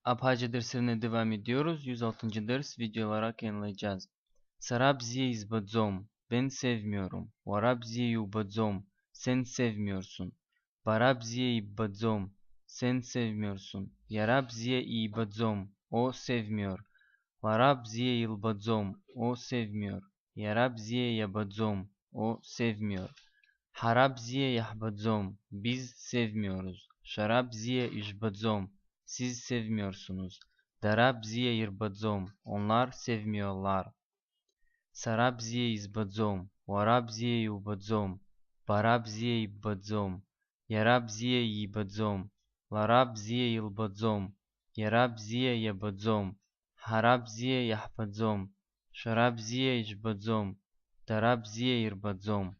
Abhacı derslerine devam ediyoruz. 106. ders video olarak yayınlayacağız. Sarabziye izbadzom. Ben sevmiyorum. Varabziye yubadzom. Sen sevmiyorsun. Barabziye ibadzom. Sen sevmiyorsun. Yarabziye ibadzom. O sevmiyor. Varabziye yılbadzom. O sevmiyor. Yarabziye yabadzom. O sevmiyor. Harabziye yahbadzom. Biz sevmiyoruz. Şarabziye işbadzom. Siz sevmiyorsunuz. Darabziye yırbadzom. Onlar sevmiyorlar. Sarabziye izbadzom. Varabziye yubadzom. Barabziye yibbadzom. Yarabziye yibadzom. Larabziye yılbadzom. Yarabziye yabadzom. Harabziye yahbadzom. Şarabziye işbadzom. Darabziye yırbadzom.